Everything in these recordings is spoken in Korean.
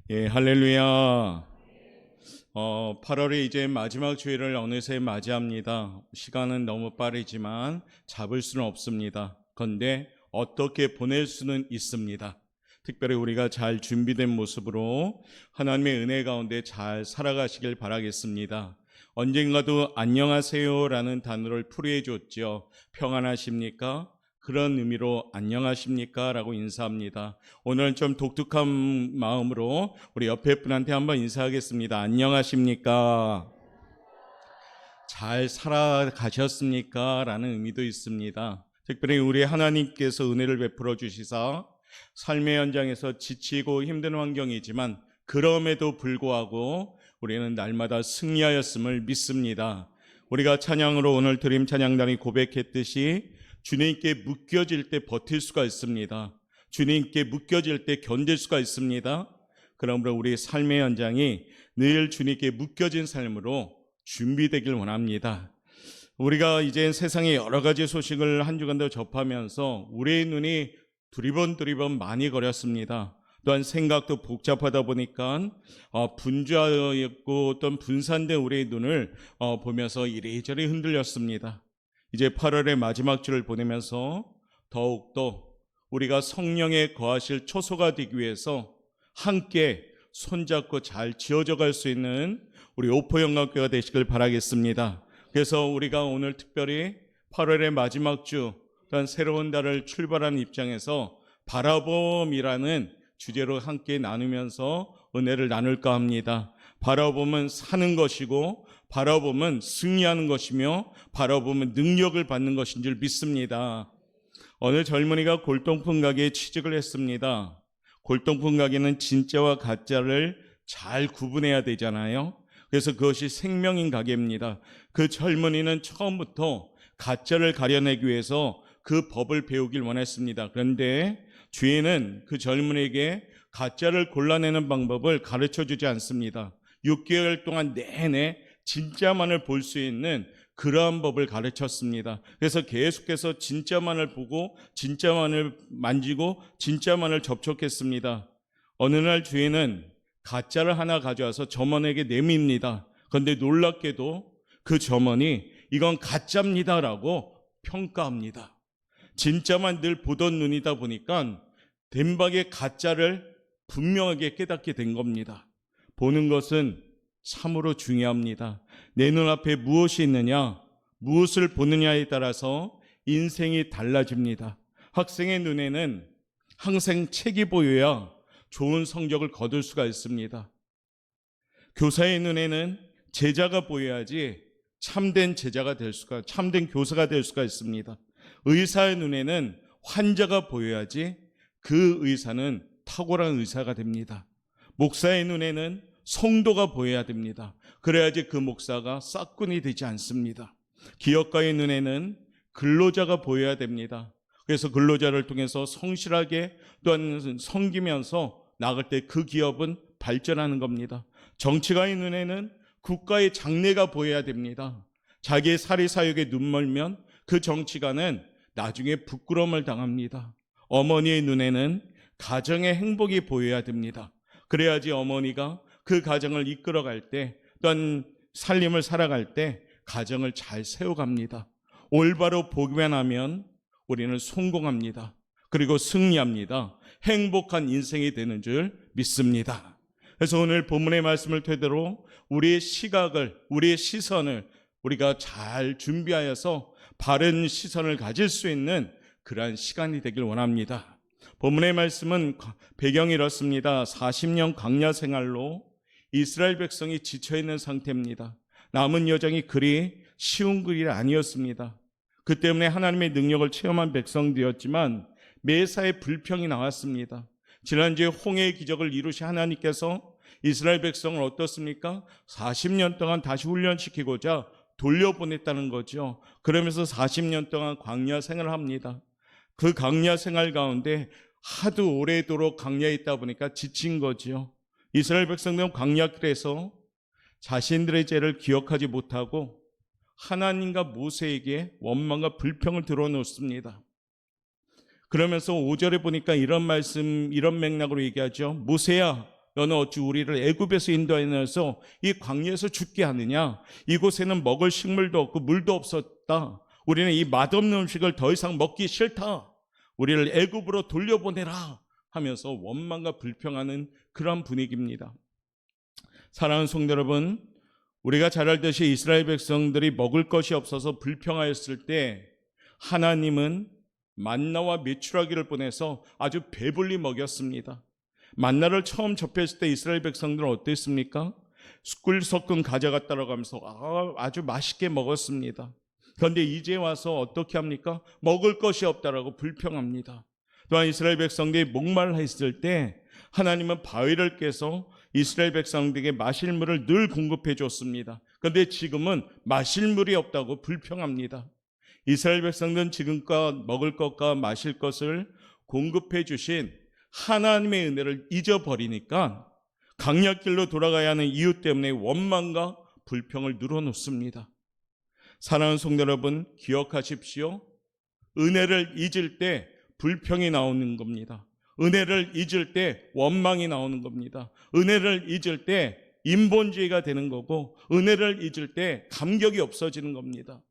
예, 할렐루야. 8월이 이제 마지막 주일을 어느새 맞이합니다. 시간은 너무 빠르지만 잡을 수는 없습니다. 그런데 어떻게 보낼 수는 있습니다. 특별히 우리가 잘 준비된 모습으로 하나님의 은혜 가운데 잘 살아가시길 바라겠습니다. 언젠가도 안녕하세요라는 단어를 풀이해 줬죠. 평안하십니까? 그런 의미로 안녕하십니까? 라고 인사합니다. 오늘은 좀 독특한 마음으로 우리 옆에 분한테 한번 인사하겠습니다. 안녕하십니까? 잘 살아가셨습니까? 라는 의미도 있습니다. 특별히 우리 하나님께서 은혜를 베풀어 주시사 삶의 현장에서 지치고 힘든 환경이지만 그럼에도 불구하고 우리는 날마다 승리하였음을 믿습니다. 우리가 찬양으로 오늘 드림 찬양단이 고백했듯이 주님께 묶여질 때 버틸 수가 있습니다. 주님께 묶여질 때 견딜 수가 있습니다. 그러므로 우리 삶의 현장이 늘 주님께 묶여진 삶으로 준비되길 원합니다. 우리가 이제 세상의 여러 가지 소식을 한 주간도 접하면서 우리의 눈이 두리번 많이 거렸습니다. 또한 생각도 복잡하다 보니까 분주하였고 어떤 분산된 우리의 눈을 보면서 이리저리 흔들렸습니다. 이제 8월의 마지막 주를 보내면서 더욱더 우리가 성령에 거하실 초소가 되기 위해서 함께 손잡고 잘 지어져 갈 수 있는 우리 오포영광교회가 되시길 바라겠습니다. 그래서 우리가 오늘 특별히 8월의 마지막 주 또한 새로운 달을 출발하는 입장에서 바라봄이라는 주제로 함께 나누면서 은혜를 나눌까 합니다. 바라봄은 사는 것이고 바라보면 승리하는 것이며 바라보면 능력을 받는 것인 줄 믿습니다. 어느 젊은이가 골동품 가게에 취직을 했습니다. 골동품 가게는 진짜와 가짜를 잘 구분해야 되잖아요. 그래서 그것이 생명인 가게입니다. 그 젊은이는 처음부터 가짜를 가려내기 위해서 그 법을 배우길 원했습니다. 그런데 주인은 그 젊은이에게 가짜를 골라내는 방법을 가르쳐주지 않습니다. 6개월 동안 내내 진짜만을 볼 수 있는 그러한 법을 가르쳤습니다. 그래서 계속해서 진짜만을 보고 진짜만을 만지고 진짜만을 접촉했습니다. 어느 날 주인은 가짜를 하나 가져와서 점원에게 내밉니다. 그런데 놀랍게도 그 점원이 이건 가짜입니다라고 평가합니다. 진짜만 늘 보던 눈이다 보니까 된박의 가짜를 분명하게 깨닫게 된 겁니다. 보는 것은 참으로 중요합니다. 내 눈앞에 무엇이 있느냐, 무엇을 보느냐에 따라서 인생이 달라집니다. 학생의 눈에는 항상 책이 보여야 좋은 성적을 거둘 수가 있습니다. 교사의 눈에는 제자가 보여야지 참된 교사가 될 수가 있습니다. 의사의 눈에는 환자가 보여야지 그 의사는 탁월한 의사가 됩니다. 목사의 눈에는 성도가 보여야 됩니다. 그래야지 그 목사가 싹군이 되지 않습니다. 기업가의 눈에는 근로자가 보여야 됩니다. 그래서 근로자를 통해서 성실하게 또한 섬기면서 나갈 때 그 기업은 발전하는 겁니다. 정치가의 눈에는 국가의 장래가 보여야 됩니다. 자기의 사리사욕에 눈멀면 그 정치가는 나중에 부끄러움을 당합니다. 어머니의 눈에는 가정의 행복이 보여야 됩니다. 그래야지 어머니가 그 가정을 이끌어갈 때 또한 살림을 살아갈 때 가정을 잘 세워갑니다. 올바로 보기만 하면 우리는 성공합니다. 그리고 승리합니다. 행복한 인생이 되는 줄 믿습니다. 그래서 오늘 본문의 말씀을 토대로 우리의 시각을, 우리의 시선을 우리가 잘 준비하여서 바른 시선을 가질 수 있는 그러한 시간이 되길 원합니다. 본문의 말씀은 배경이 이렇습니다. 40년 광야 생활로 이스라엘 백성이 지쳐있는 상태입니다. 남은 여정이 그리 쉬운 길이 아니었습니다. 그 때문에 하나님의 능력을 체험한 백성되었지만 매사에 불평이 나왔습니다. 지난주에 홍해의 기적을 이루신 하나님께서 이스라엘 백성을 어떻습니까? 40년 동안 다시 훈련시키고자 돌려보냈다는 거죠. 그러면서 40년 동안 광야 생활을 합니다. 그 광야 생활 가운데 하도 오래도록 광야에 있다 보니까 지친 거죠. 이스라엘 백성들은 광야길에서 자신들의 죄를 기억하지 못하고 하나님과 모세에게 원망과 불평을 드러놓습니다. 그러면서 5절에 보니까 이런 맥락으로 얘기하죠. 모세야, 너는 어찌 우리를 애굽에서 인도하여서 이 광야에서 죽게 하느냐? 이곳에는 먹을 식물도 없고 물도 없었다. 우리는 이 맛없는 음식을 더 이상 먹기 싫다. 우리를 애굽으로 돌려보내라 하면서 원망과 불평하는 그런 분위기입니다. 사랑하는 성도 여러분, 우리가 잘 알듯이 이스라엘 백성들이 먹을 것이 없어서 불평하였을 때 하나님은 만나와 메추라기를 보내서 아주 배불리 먹였습니다. 만나를 처음 접했을 때 이스라엘 백성들은 어땠습니까? 꿀 섞은 과자가 따라가면서 아주 맛있게 먹었습니다. 그런데 이제 와서 어떻게 합니까? 먹을 것이 없다라고 불평합니다. 또한 이스라엘 백성들이 목말라 했을 때 하나님은 바위를 깨서 이스라엘 백성들에게 마실 물을 늘 공급해 줬습니다. 그런데 지금은 마실 물이 없다고 불평합니다. 이스라엘 백성들은 지금껏 먹을 것과 마실 것을 공급해 주신 하나님의 은혜를 잊어버리니까 강약길로 돌아가야 하는 이유 때문에 원망과 불평을 늘어놓습니다. 사랑하는 성도 여러분, 기억하십시오. 은혜를 잊을 때 불평이 나오는 겁니다. 은혜를 잊을 때 원망이 나오는 겁니다. 은혜를 잊을 때 인본주의가 되는 거고, 은혜를 잊을 때 감격이 없어지는 겁니다.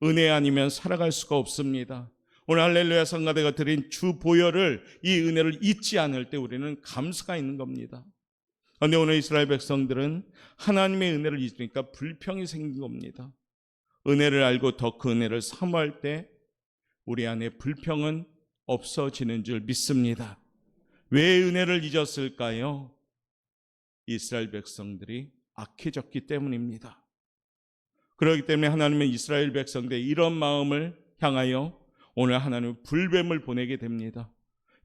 은혜 아니면 살아갈 수가 없습니다. 오늘 할렐루야 성가대가 드린 주 보혈을, 이 은혜를 잊지 않을 때 우리는 감사가 있는 겁니다. 그런데 오늘 이스라엘 백성들은 하나님의 은혜를 잊으니까 불평이 생긴 겁니다. 은혜를 알고 더 그 은혜를 사모할 때 우리 안에 불평은 없어지는 줄 믿습니다. 왜 은혜를 잊었을까요? 이스라엘 백성들이 악해졌기 때문입니다. 그렇기 때문에 하나님은 이스라엘 백성들의 이런 마음을 향하여 오늘 하나님은 불뱀을 보내게 됩니다.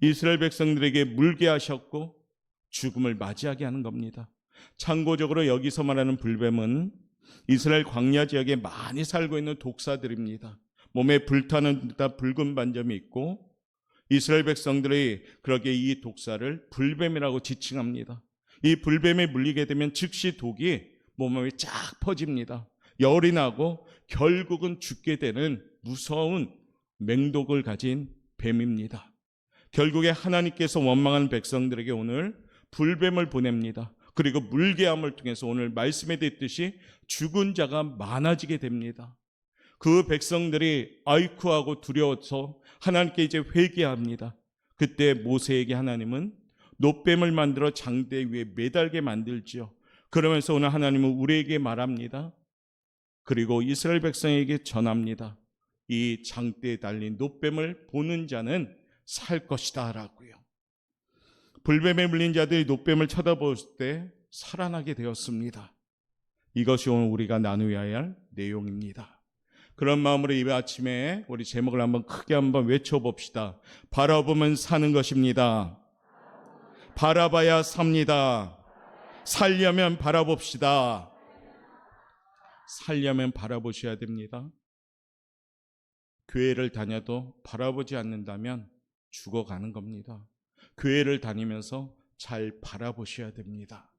이스라엘 백성들에게 물게 하셨고 죽음을 맞이하게 하는 겁니다. 참고적으로 여기서 말하는 불뱀은 이스라엘 광야 지역에 많이 살고 있는 독사들입니다. 몸에 불타는 듯한 붉은 반점이 있고 이스라엘 백성들이 그러기에 이 독사를 불뱀이라고 지칭합니다. 이 불뱀에 물리게 되면 즉시 독이 몸에 쫙 퍼집니다. 열이 나고 결국은 죽게 되는 무서운 맹독을 가진 뱀입니다. 결국에 하나님께서 원망하는 백성들에게 오늘 불뱀을 보냅니다. 그리고 물개함을 통해서 오늘 말씀에 됐듯이 죽은 자가 많아지게 됩니다. 그 백성들이 아이쿠하고 두려워서 하나님께 이제 회개합니다. 그때 모세에게 하나님은 놋뱀을 만들어 장대 위에 매달게 만들지요. 그러면서 오늘 하나님은 우리에게 말합니다. 그리고 이스라엘 백성에게 전합니다. 이 장대에 달린 놋뱀을 보는 자는 살 것이다 라고요. 불뱀에 물린 자들이 놋뱀을 쳐다보실 때 살아나게 되었습니다. 이것이 오늘 우리가 나누어야 할 내용입니다. 그런 마음으로 이 아침에 우리 제목을 한번 크게 한번 외쳐봅시다. 바라보면 사는 것입니다. 바라봐야 삽니다. 살려면 바라봅시다. 살려면 바라보셔야 됩니다. 교회를 다녀도 바라보지 않는다면 죽어가는 겁니다. 교회를 다니면서 잘 바라보셔야 됩니다.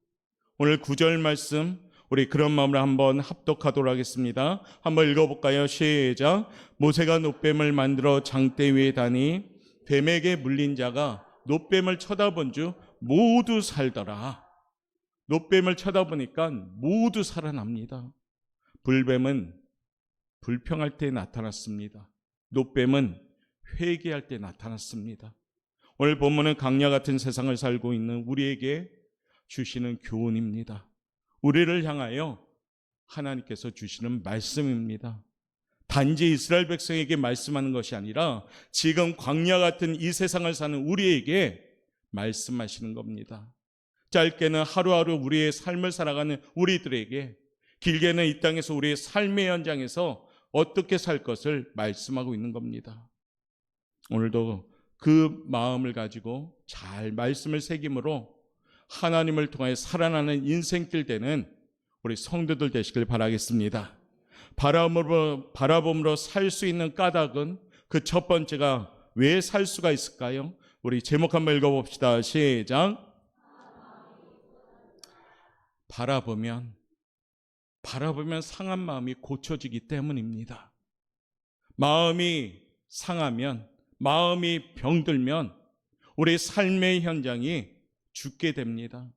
오늘 9절 말씀 우리 그런 마음으로 한번 합독하도록 하겠습니다. 한번 읽어볼까요? 시작. 모세가 놋뱀을 만들어 장대 위에 다니 뱀에게 물린 자가 놋뱀을 쳐다본 주 모두 살더라. 놋뱀을 쳐다보니까 모두 살아납니다. 불뱀은 불평할 때 나타났습니다. 놋뱀은 회개할 때 나타났습니다. 오늘 본문은 강야 같은 세상을 살고 있는 우리에게 주시는 교훈입니다. 우리를 향하여 하나님께서 주시는 말씀입니다. 단지 이스라엘 백성에게 말씀하는 것이 아니라 지금 광야 같은 이 세상을 사는 우리에게 말씀하시는 겁니다. 짧게는 하루하루 우리의 삶을 살아가는 우리들에게, 길게는 이 땅에서 우리의 삶의 현장에서 어떻게 살 것을 말씀하고 있는 겁니다. 오늘도 그 마음을 가지고 잘 말씀을 새김으로 하나님을 통하여 살아나는 인생길 되는 우리 성도들 되시길 바라겠습니다. 바라봄으로 살 수 있는 까닭은 그 첫 번째가 왜 살 수가 있을까요? 우리 제목 한번 읽어봅시다. 시작. 바라보면 상한 마음이 고쳐지기 때문입니다. 마음이 상하면, 마음이 병들면 우리 삶의 현장이 죽게 됩니다.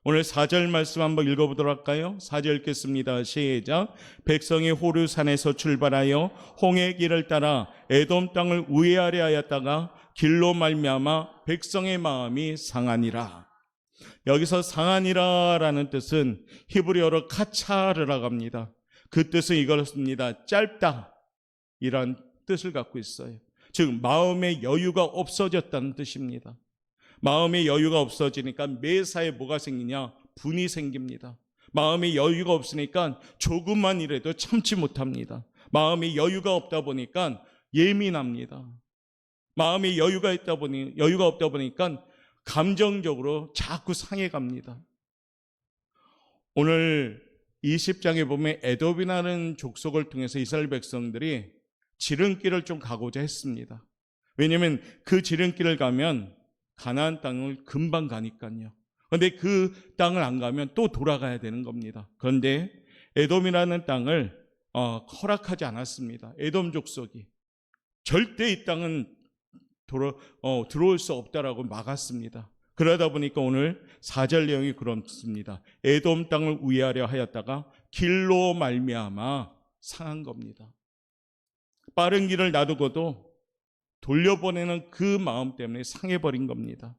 오늘 4절 말씀 한번 읽어보도록 할까요? 4절 읽겠습니다. 시작. 백성이 호르산에서 출발하여 홍해 길을 따라 에돔 땅을 우회하려 하였다가 길로 말미암아 백성의 마음이 상하니라. 여기서 상하니라라는 뜻은 히브리어로 카차르라고 합니다. 그 뜻은 이렇습니다. 짧다 이런 뜻을 갖고 있어요. 즉 마음의 여유가 없어졌다는 뜻입니다. 마음의 여유가 없어지니까 매사에 뭐가 생기냐? 분이 생깁니다. 마음의 여유가 없으니까 조금만 일해도 참지 못합니다. 마음의 여유가 없다 보니까 예민합니다. 마음의 여유가 없다 보니까 감정적으로 자꾸 상해갑니다. 오늘 20장에 보면 에돔이라는 족속을 통해서 이스라엘 백성들이 지름길을 좀 가고자 했습니다. 왜냐하면 그 지름길을 가면 가나안 땅을 금방 가니까요. 그런데 그 땅을 안 가면 또 돌아가야 되는 겁니다. 그런데 에돔이라는 땅을 허락하지 않았습니다. 에돔 족속이 절대 이 땅은 들어올 수 없다라고 막았습니다. 그러다 보니까 오늘 4절 내용이 그렇습니다. 에돔 땅을 우회하려 하였다가 길로 말미암아 상한 겁니다. 빠른 길을 놔두고도 돌려보내는 그 마음 때문에 상해버린 겁니다.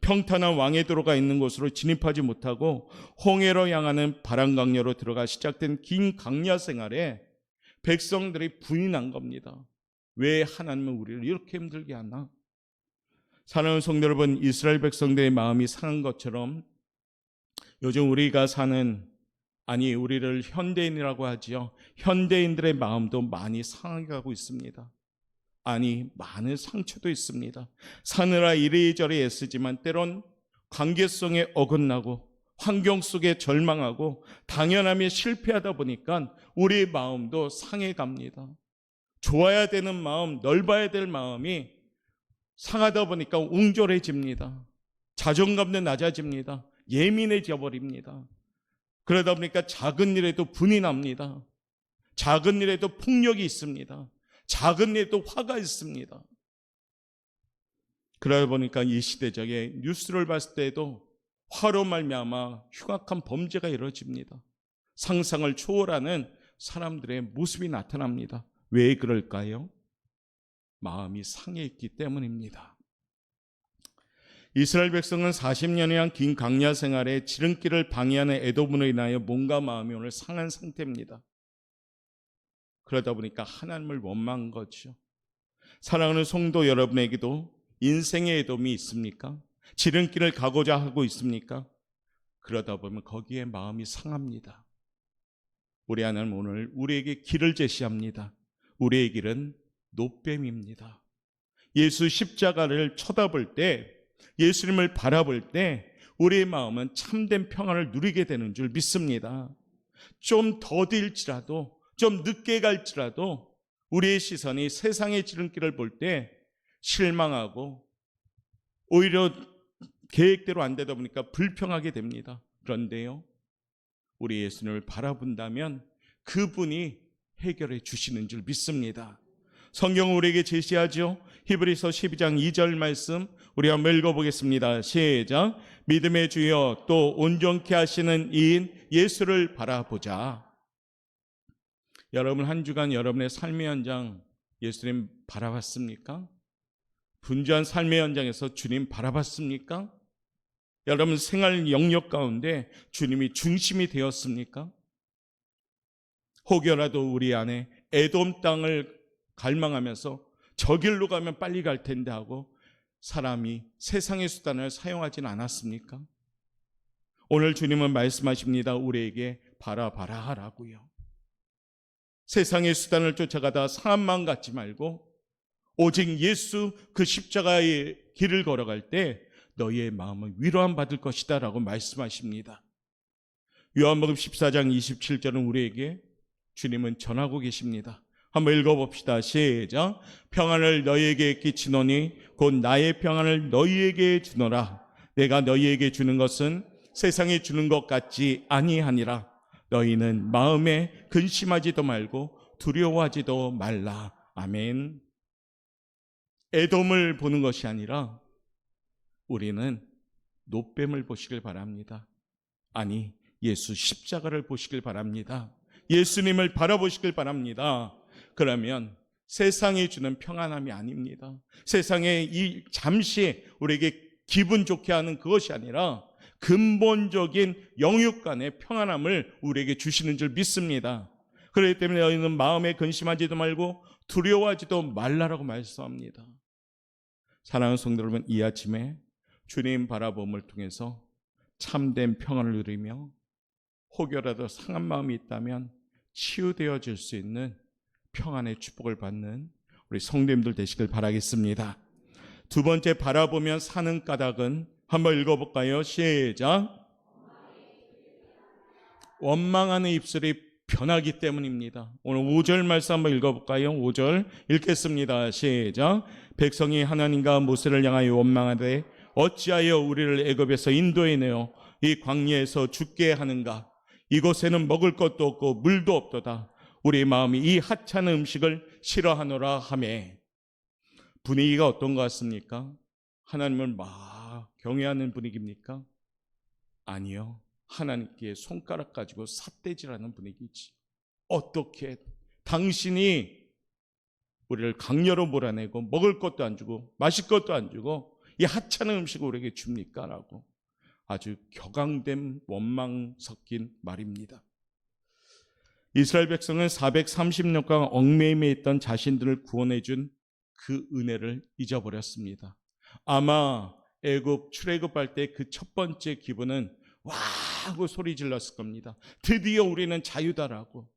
평탄한 왕의 도로가 있는 곳으로 진입하지 못하고 홍해로 향하는 바람강렬로 들어가 시작된 긴 강야 생활에 백성들이 분이 난 겁니다. 왜 하나님은 우리를 이렇게 힘들게 하나? 사랑하는 성도 여러분, 이스라엘 백성들의 마음이 상한 것처럼 요즘 우리가 우리를 현대인이라고 하지요. 현대인들의 마음도 많이 상해가고 있습니다. 많은 상처도 있습니다. 사느라 이리저리 애쓰지만 때론 관계성에 어긋나고 환경 속에 절망하고 당연함에 실패하다 보니까 우리 마음도 상해갑니다. 좋아야 되는 마음, 넓어야 될 마음이 상하다 보니까 웅졸해집니다. 자존감도 낮아집니다. 예민해져 버립니다. 그러다 보니까 작은 일에도 분이 납니다. 작은 일에도 폭력이 있습니다. 작은 일에도 화가 있습니다. 그러다 보니까 이 시대적에 뉴스를 봤을 때도 화로 말미암아 흉악한 범죄가 이루어집니다. 상상을 초월하는 사람들의 모습이 나타납니다. 왜 그럴까요? 마음이 상해 있기 때문입니다. 이스라엘 백성은 40년이란 긴 광야 생활에 지름길을 방해하는 에돔으로 인하여 몸과 마음이 오늘 상한 상태입니다. 그러다 보니까 하나님을 원망한 거죠. 사랑하는 성도 여러분에게도 인생의 에돔이 있습니까? 지름길을 가고자 하고 있습니까? 그러다 보면 거기에 마음이 상합니다. 우리 하나님 오늘 우리에게 길을 제시합니다. 우리의 길은 노뱀입니다. 예수 십자가를 쳐다볼 때, 예수님을 바라볼 때 우리의 마음은 참된 평안을 누리게 되는 줄 믿습니다. 좀 더딜지라도, 좀 늦게 갈지라도 우리의 시선이 세상의 지름길을 볼 때 실망하고 오히려 계획대로 안 되다 보니까 불평하게 됩니다. 그런데요, 우리 예수님을 바라본다면 그분이 해결해 주시는 줄 믿습니다. 성경은 우리에게 제시하죠. 히브리서 12장 2절 말씀 우리 한번 읽어보겠습니다. 시작. 믿음의 주여 또 온전케 하시는 이인 예수를 바라보자. 여러분 한 주간 여러분의 삶의 현장 예수님 바라봤습니까? 분주한 삶의 현장에서 주님 바라봤습니까? 여러분 생활 영역 가운데 주님이 중심이 되었습니까? 혹여라도 우리 안에 에돔 땅을 갈망하면서 저 길로 가면 빨리 갈 텐데 하고 사람이 세상의 수단을 사용하지는 않았습니까? 오늘 주님은 말씀하십니다. 우리에게 바라봐라 하라고요. 세상의 수단을 쫓아가다 상한 마음 갖지 말고 오직 예수 그 십자가의 길을 걸어갈 때 너희의 마음은 위로함 받을 것이다 라고 말씀하십니다. 요한복음 14장 27절은 우리에게 주님은 전하고 계십니다. 한번 읽어봅시다. 시작. 평안을 너희에게 끼치노니 곧 나의 평안을 너희에게 주노라. 내가 너희에게 주는 것은 세상에 주는 것 같지 아니하니라. 너희는 마음에 근심하지도 말고 두려워하지도 말라. 아멘. 에돔을 보는 것이 아니라 우리는 노뱀을 보시길 바랍니다. 아니, 예수 십자가를 보시길 바랍니다. 예수님을 바라보시길 바랍니다. 그러면 세상이 주는 평안함이 아닙니다. 세상에 이 잠시 우리에게 기분 좋게 하는 그것이 아니라 근본적인 영육 간의 평안함을 우리에게 주시는 줄 믿습니다. 그렇기 때문에 너희는 마음에 근심하지도 말고 두려워하지도 말라라고 말씀합니다. 사랑하는 성도 여러분, 이 아침에 주님 바라봄을 통해서 참된 평안을 누리며 혹여라도 상한 마음이 있다면 치유되어질 수 있는 평안의 축복을 받는 우리 성도님들 되시길 바라겠습니다. 두 번째, 바라보면 사는 까닭은 한번 읽어볼까요? 시작. 원망하는 입술이 변하기 때문입니다. 오늘 5절 말씀 한번 읽어볼까요? 5절 읽겠습니다. 시작. 백성이 하나님과 모세를 향하여 원망하되 어찌하여 우리를 애굽에서 인도해내어 이 광야에서 죽게 하는가? 이곳에는 먹을 것도 없고 물도 없도다. 우리 마음이 이 하찮은 음식을 싫어하노라 하매. 분위기가 어떤 것 같습니까? 하나님을 막 경외하는 분위기입니까? 아니요. 하나님께 손가락 가지고 삿대질하는 분위기지. 어떻게 당신이 우리를 강요로 몰아내고 먹을 것도 안 주고 마실 것도 안 주고 이 하찮은 음식을 우리에게 줍니까? 라고 아주 격앙된 원망 섞인 말입니다. 이스라엘 백성은 430년간 얽매임에 있던 자신들을 구원해 준 그 은혜를 잊어버렸습니다. 아마 애굽 출애굽할 때 그 첫 번째 기분은 와 하고 소리 질렀을 겁니다. 드디어 우리는 자유다라고.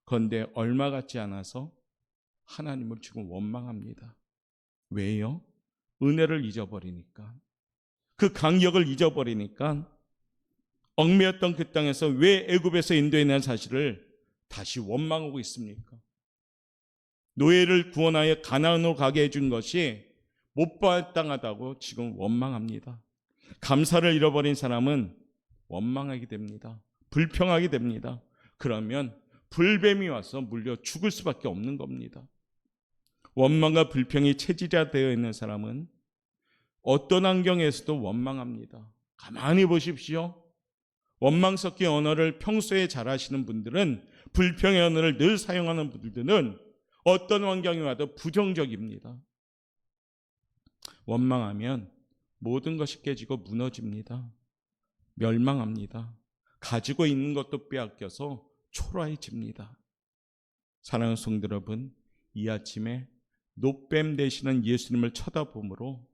그런데 얼마 같지 않아서 하나님을 지금 원망합니다. 왜요? 은혜를 잊어버리니까. 그 강력을 잊어버리니까 얽매였던 그 땅에서 왜 애굽에서 인도해낸 사실을 다시 원망하고 있습니까? 노예를 구원하여 가나안으로 가게 해준 것이 못마땅하다고 지금 원망합니다. 감사를 잃어버린 사람은 원망하게 됩니다. 불평하게 됩니다. 그러면 불뱀이 와서 물려 죽을 수밖에 없는 겁니다. 원망과 불평이 체질화되어 있는 사람은 어떤 환경에서도 원망합니다. 가만히 보십시오. 원망 섞인 언어를 평소에 잘하시는 분들은, 불평의 언어를 늘 사용하는 분들은 어떤 환경이 와도 부정적입니다. 원망하면 모든 것이 깨지고 무너집니다. 멸망합니다. 가지고 있는 것도 빼앗겨서 초라해집니다. 사랑하는 성도 여러분, 이 아침에 노뱀 되시는 예수님을 쳐다보므로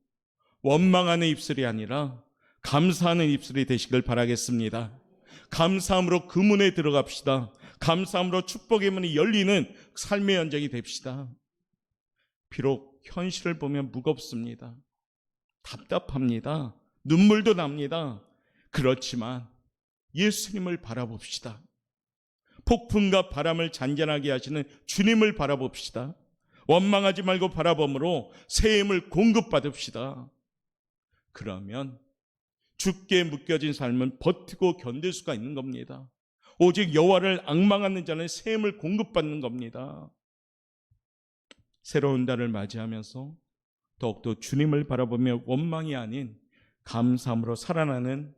원망하는 입술이 아니라 감사하는 입술이 되시길 바라겠습니다. 감사함으로 그 문에 들어갑시다. 감사함으로 축복의 문이 열리는 삶의 연장이 됩시다. 비록 현실을 보면 무겁습니다. 답답합니다. 눈물도 납니다. 그렇지만 예수님을 바라봅시다. 폭풍과 바람을 잔잔하게 하시는 주님을 바라봅시다. 원망하지 말고 바라봄으로 새 힘을 공급받읍시다. 그러면 죽게 묶여진 삶은 버티고 견딜 수가 있는 겁니다. 오직 여호와를 앙망하는 자는 새 힘을 공급받는 겁니다. 새로운 달을 맞이하면서 더욱더 주님을 바라보며 원망이 아닌 감사함으로 살아나는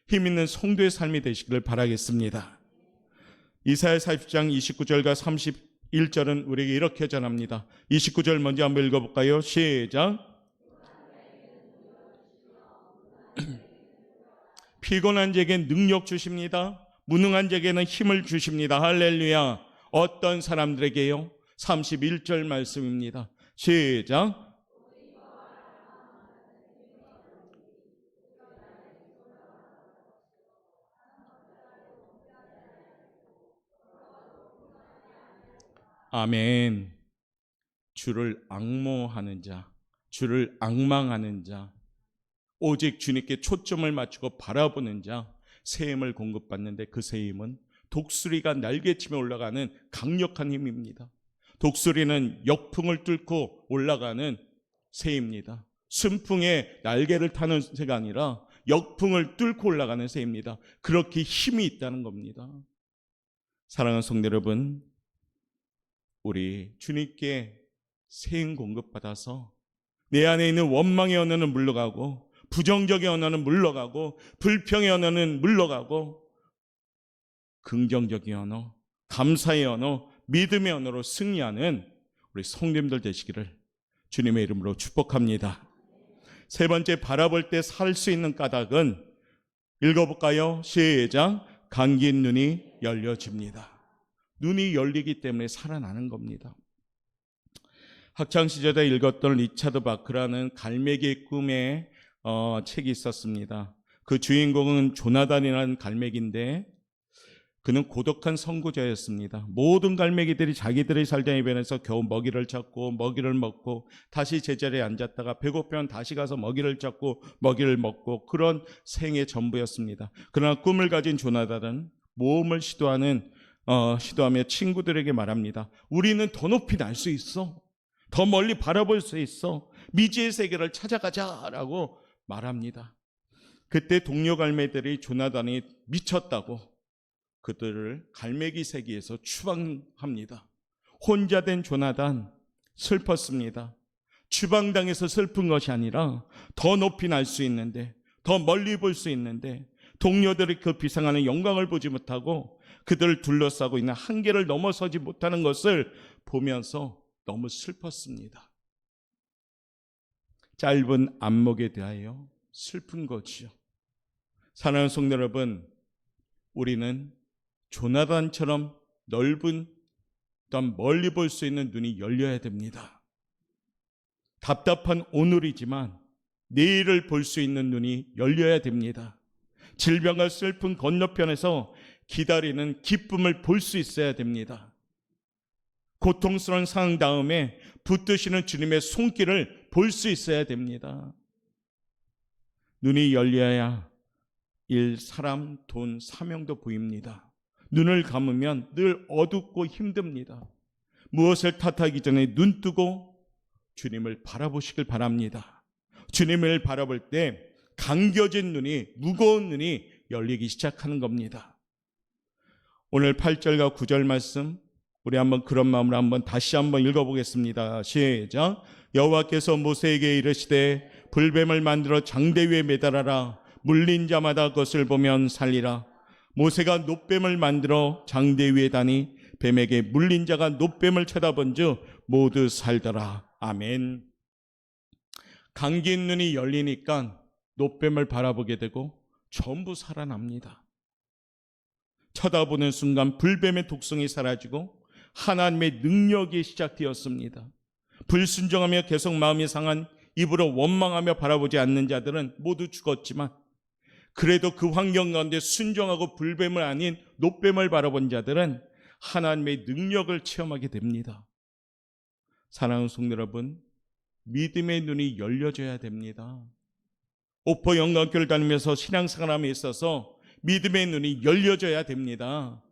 힘있는 성도의 삶이 되시기를 바라겠습니다. 이사야 40장 29절과 31절은 우리에게 이렇게 전합니다. 29절 먼저 한번 읽어볼까요? 시작. 피곤한 자에게 능력 주십니다. 무능한 자에게는 힘을 주십니다. 할렐루야. 어떤 사람들에게요? 31절 말씀입니다. 시작. 아멘. 주를 앙모하는 자, 주를 앙망하는 자, 오직 주님께 초점을 맞추고 바라보는 자, 새 힘을 공급받는데 그 새 힘은 독수리가 날개치며 올라가는 강력한 힘입니다. 독수리는 역풍을 뚫고 올라가는 새입니다. 순풍에 날개를 타는 새가 아니라 역풍을 뚫고 올라가는 새입니다. 그렇게 힘이 있다는 겁니다. 사랑하는 성도 여러분, 우리 주님께 새 힘 공급받아서 내 안에 있는 원망의 언어는 물러가고 부정적인 언어는 물러가고, 불평의 언어는 물러가고, 긍정적인 언어, 감사의 언어, 믿음의 언어로 승리하는 우리 성도님들 되시기를 주님의 이름으로 축복합니다. 세 번째, 바라볼 때 살 수 있는 까닭은, 읽어볼까요? 시작. 감긴 눈이 열려집니다. 눈이 열리기 때문에 살아나는 겁니다. 학창시절에 읽었던 리차드 바크라는 갈매기의 꿈의 책이 있었습니다. 그 주인공은 조나단이라는 갈매기인데, 그는 고독한 선구자였습니다. 모든 갈매기들이 자기들의 살던 해변에서 겨우 먹이를 찾고 먹이를 먹고 다시 제자리에 앉았다가 배고프면 다시 가서 먹이를 찾고 먹이를 먹고, 그런 생의 전부였습니다. 그러나 꿈을 가진 조나단은 모험을 시도하며 친구들에게 말합니다. 우리는 더 높이 날 수 있어. 더 멀리 바라볼 수 있어. 미지의 세계를 찾아가자라고 말합니다. 그때 동료 갈매들이 조나단이 미쳤다고 그들을 갈매기 세계에서 추방합니다. 혼자 된 조나단 슬펐습니다. 추방당해서 슬픈 것이 아니라 더 높이 날 수 있는데, 더 멀리 볼 수 있는데, 동료들이 그 비상하는 영광을 보지 못하고 그들을 둘러싸고 있는 한계를 넘어서지 못하는 것을 보면서 너무 슬펐습니다. 짧은 안목에 대하여 슬픈 거지요. 사랑하는 성도 여러분, 우리는 조나단처럼 넓은, 또한 멀리 볼 수 있는 눈이 열려야 됩니다. 답답한 오늘이지만 내일을 볼 수 있는 눈이 열려야 됩니다. 질병과 슬픈 건너편에서 기다리는 기쁨을 볼 수 있어야 됩니다. 고통스러운 상황 다음에 붙드시는 주님의 손길을 볼 수 있어야 됩니다. 눈이 열려야 일, 사람, 돈, 사명도 보입니다. 눈을 감으면 늘 어둡고 힘듭니다. 무엇을 탓하기 전에 눈 뜨고 주님을 바라보시길 바랍니다. 주님을 바라볼 때 감겨진 눈이, 무거운 눈이 열리기 시작하는 겁니다. 오늘 8절과 9절 말씀, 우리 한번 그런 마음으로 한번 다시 한번 읽어보겠습니다. 시작. 여호와께서 모세에게 이르시되 불뱀을 만들어 장대 위에 매달아라. 물린 자마다 그것을 보면 살리라. 모세가 놋뱀을 만들어 장대 위에 다니 뱀에게 물린 자가 놋뱀을 쳐다본즉 모두 살더라. 아멘. 감긴 눈이 열리니까 놋뱀을 바라보게 되고 전부 살아납니다. 쳐다보는 순간 불뱀의 독성이 사라지고 하나님의 능력이 시작되었습니다. 불순종하며 계속 마음이 상한, 입으로 원망하며 바라보지 않는 자들은 모두 죽었지만, 그래도 그 환경 가운데 순종하고 불뱀을 아닌 놋뱀을 바라본 자들은 하나님의 능력을 체험하게 됩니다. 사랑하는 성도 여러분, 믿음의 눈이 열려져야 됩니다. 옥포 영광교를 다니면서 신앙생활함에 있어서 믿음의 눈이 열려져야 됩니다.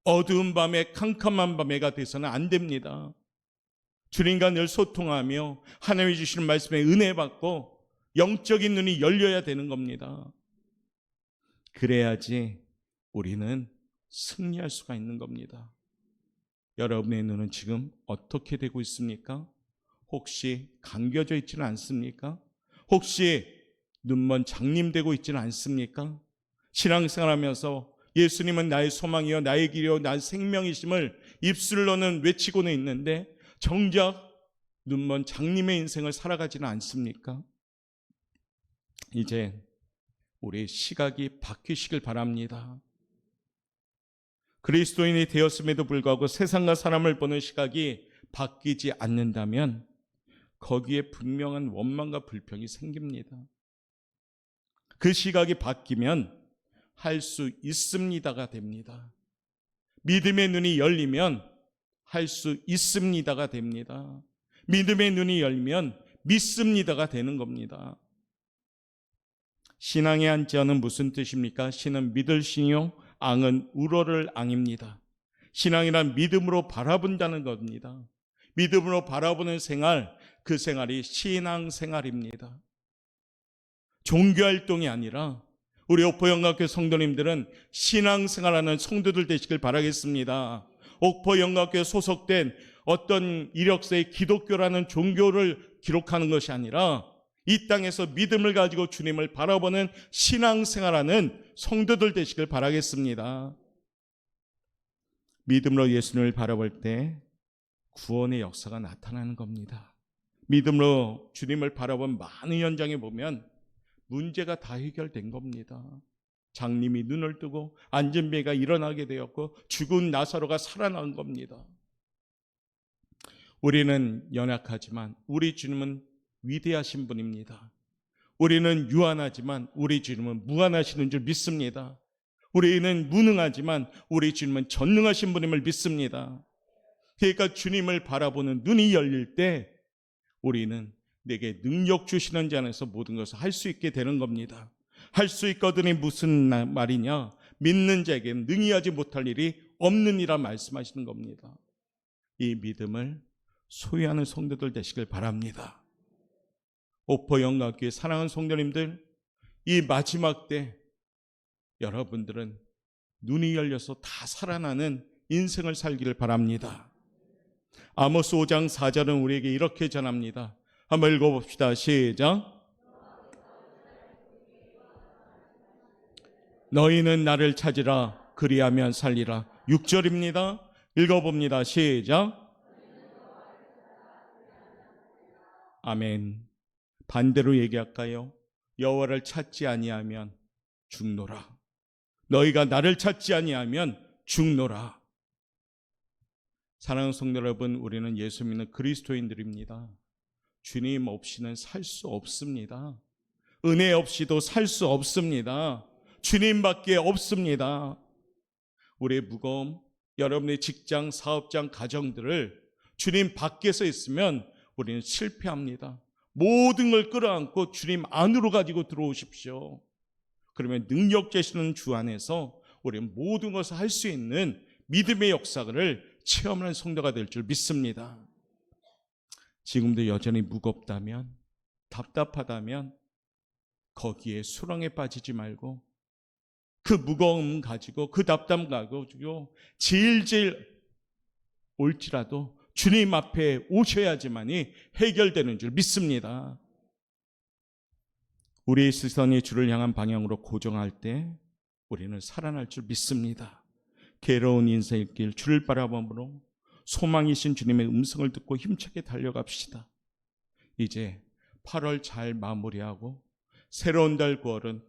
어두운 밤에, 캄캄한 밤에가 돼서는 안 됩니다. 주님과 늘 소통하며 하나님이 주시는 말씀에 은혜 받고 영적인 눈이 열려야 되는 겁니다. 그래야지 우리는 승리할 수가 있는 겁니다. 여러분의 눈은 지금 어떻게 되고 있습니까? 혹시 감겨져 있지는 않습니까? 혹시 눈먼 장님되고 있지는 않습니까? 신앙생활하면서 예수님은 나의 소망이요 나의 길이요 나의 생명이심을 입술로는 외치고는 있는데 정작 눈먼 장님의 인생을 살아가지는 않습니까? 이제 우리 시각이 바뀌시길 바랍니다. 그리스도인이 되었음에도 불구하고 세상과 사람을 보는 시각이 바뀌지 않는다면 거기에 분명한 원망과 불평이 생깁니다. 그 시각이 바뀌면 할 수 있습니다가 됩니다. 믿음의 눈이 열리면 할 수 있습니다가 됩니다. 믿음의 눈이 열리면 믿습니다가 되는 겁니다. 신앙의 한자는 무슨 뜻입니까? 신은 믿을 신이요 앙은 우러를 앙입니다. 신앙이란 믿음으로 바라본다는 겁니다. 믿음으로 바라보는 생활, 그 생활이 신앙생활입니다. 종교활동이 아니라 우리 옥포영광교회 성도님들은 신앙생활하는 성도들 되시길 바라겠습니다. 옥포영광교회 소속된 어떤 이력서에 기독교라는 종교를 기록하는 것이 아니라 이 땅에서 믿음을 가지고 주님을 바라보는 신앙생활하는 성도들 되시길 바라겠습니다. 믿음으로 예수님을 바라볼 때 구원의 역사가 나타나는 겁니다. 믿음으로 주님을 바라본 많은 현장에 보면 문제가 다 해결된 겁니다. 장님이 눈을 뜨고 안전뱅이가 일어나게 되었고 죽은 나사로가 살아난 겁니다. 우리는 연약하지만 우리 주님은 위대하신 분입니다. 우리는 유한하지만 우리 주님은 무한하시는 줄 믿습니다. 우리는 무능하지만 우리 주님은 전능하신 분임을 믿습니다. 그러니까 주님을 바라보는 눈이 열릴 때 우리는 내게 능력 주시는 자 안에서 모든 것을 할 수 있게 되는 겁니다. 할 수 있거든이 무슨 말이냐? 믿는 자에게는 능히 하지 못할 일이 없느니라 말씀하시는 겁니다. 이 믿음을 소유하는 성도들 되시길 바랍니다. 오포영각교회 사랑하는 성도님들, 이 마지막 때 여러분들은 눈이 열려서 다 살아나는 인생을 살기를 바랍니다. 아모스 5장 4절은 우리에게 이렇게 전합니다. 한번 읽어봅시다. 시작. 너희는 나를 찾으라 그리하면 살리라. 6절입니다. 읽어봅니다. 시작. 아멘. 반대로 얘기할까요? 여호와를 찾지 아니하면 죽노라. 너희가 나를 찾지 아니하면 죽노라. 사랑하는 성도 여러분, 우리는 예수 믿는 그리스도인들입니다. 주님 없이는 살 수 없습니다. 은혜 없이도 살 수 없습니다. 주님밖에 없습니다. 우리의 무거움, 여러분의 직장, 사업장, 가정들을 주님 밖에서 있으면 우리는 실패합니다. 모든 걸 끌어안고 주님 안으로 가지고 들어오십시오. 그러면 능력 되시는 주 안에서 우리는 모든 것을 할 수 있는 믿음의 역사를 체험하는 성도가 될 줄 믿습니다. 지금도 여전히 무겁다면, 답답하다면 거기에 수렁에 빠지지 말고 그 무거움 가지고, 그 답답함 가지고 질질 올지라도 주님 앞에 오셔야지만이 해결되는 줄 믿습니다. 우리의 시선이 주를 향한 방향으로 고정할 때 우리는 살아날 줄 믿습니다. 괴로운 인생의 길 주를 바라봄으로 소망이신 주님의 음성을 듣고 힘차게 달려갑시다. 이제 8월 잘 마무리하고 새로운 달 9월은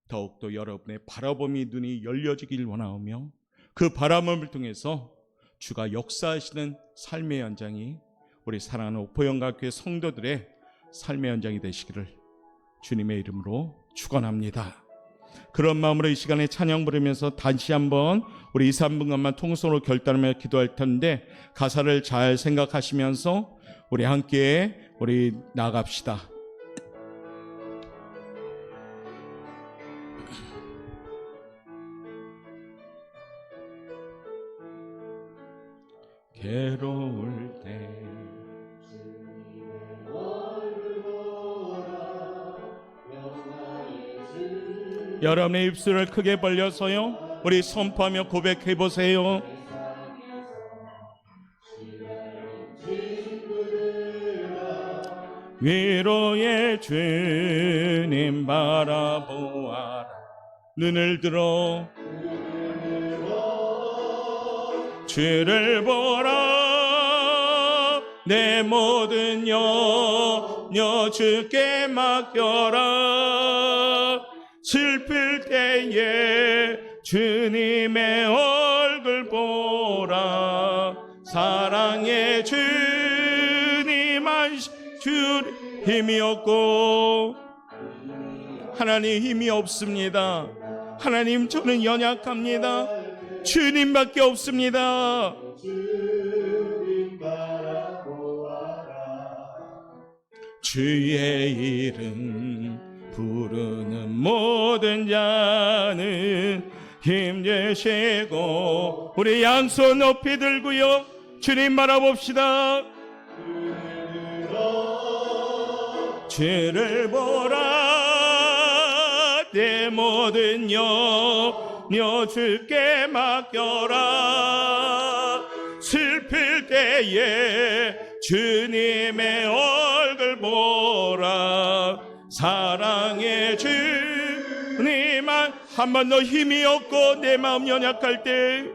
더욱더 여러분의 바라봄이 눈이 열려지길 원하오며 그 바라봄을 통해서 주가 역사하시는 삶의 현장이 우리 사랑하는 오포영각교회 성도들의 삶의 현장이 되시기를 주님의 이름으로 축원합니다. 그런 마음으로 이 시간에 찬양 부르면서 다시 한번 우리 2, 3분간만 통성으로 결단하며 기도할 텐데 가사를 잘 생각하시면서 우리 함께 나아갑시다. 괴로울 때 여러분의 입술을 크게 벌려서요 우리 선포하며 고백해 보세요. 위로의 주님 바라보아라. 눈을 들어 주를 보라. 내 모든 염려 주께 맡겨라. 슬플 때에 주님의 얼굴 보라. 사랑의 주님 주 힘이 없고 하나님 힘이 없습니다. 하나님 저는 연약합니다. 주님밖에 없습니다. 주의 이름 부르는 모든 자는 힘내시고 우리 양손 높이 들고요 주님 바라봅시다. 주를 보라. 내 모든 염려 주께 맡겨라. 슬플 때에 주님의 얼굴 보라. 사랑의 주님만. 한 번 더 힘이 없고 내 마음 연약할 때,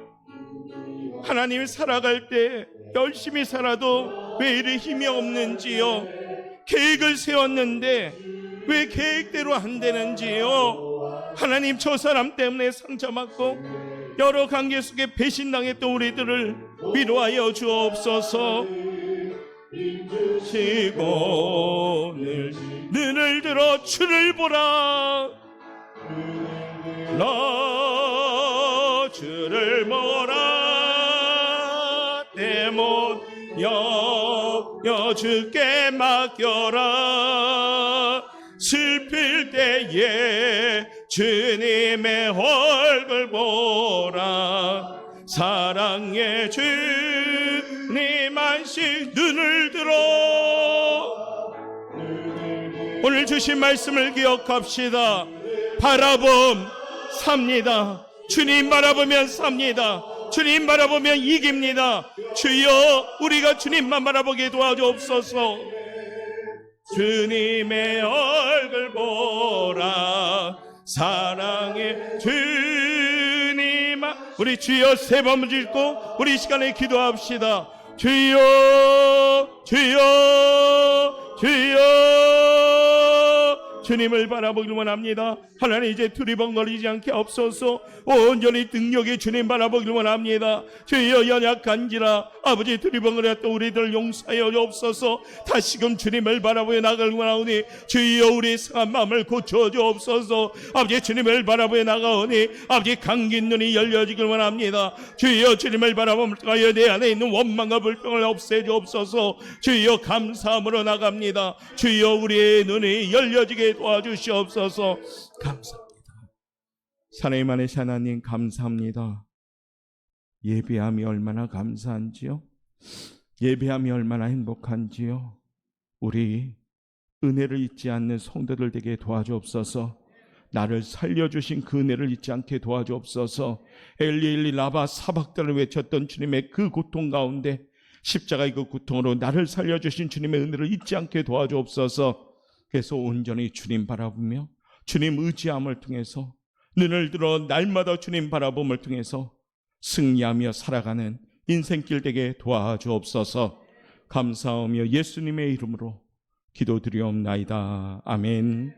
하나님 살아갈 때 열심히 살아도 왜 이리 힘이 없는지요. 계획을 세웠는데 왜 계획대로 안 되는지요. 하나님, 저 사람 때문에 상처받고 여러 관계 속에 배신당했던 우리들을 위로하여 주옵소서. 지고 눈을 들어 주를 보라. 너 주를 보라. 내 못 여겨 주께 맡겨라. 슬플 때에 주님의 얼굴 보라. 사랑의 주님 안식 눈을 들어. 오늘 주신 말씀을 기억합시다. 바라봄 삽니다. 주님 바라보면 삽니다. 주님 바라보면 이깁니다. 주여, 우리가 주님만 바라보게 도와주옵소서. 주님의 얼굴 보라. 사랑의 주님. 우리 주여 세 번 짓고 우리 시간에 기도합시다. 주여, 주여, 주여. 주님을 바라보길 원합니다. 하나님, 이제 두리번거리지 않게 없어서 온전히 능력의 주님 바라보길 원합니다. 주여, 연약한지라 아버지 두리번거렸던 우리들 용서하여 주옵소서. 다시금 주님을 바라보며 나가길 원하오니 주여, 우리 상한 마음을 고쳐 주옵소서. 아버지 주님을 바라보며 나가오니 아버지 감긴 눈이 열려지길 원합니다. 주여, 주님을 바라보며 내 안에 있는 원망과 불평을 없애 주옵소서. 주여, 감사함으로 나갑니다. 주여, 우리의 눈이 열려지게 도와주시옵소서. 감사합니다. 하나님 안에 하나님 감사합니다. 예배함이 얼마나 감사한지요. 예배함이 얼마나 행복한지요. 우리 은혜를 잊지 않는 성도들 되게 도와주옵소서. 나를 살려주신 그 은혜를 잊지 않게 도와주옵소서. 엘리 엘리 라바 사박단을 외쳤던 주님의 그 고통 가운데 십자가의 그 고통으로 나를 살려주신 주님의 은혜를 잊지 않게 도와주옵소서. 그래서 온전히 주님 바라보며 주님 의지함을 통해서 눈을 들어 날마다 주님 바라봄을 통해서 승리하며 살아가는 인생길 되게 도와주옵소서. 감사하며 예수님의 이름으로 기도드리옵나이다. 아멘.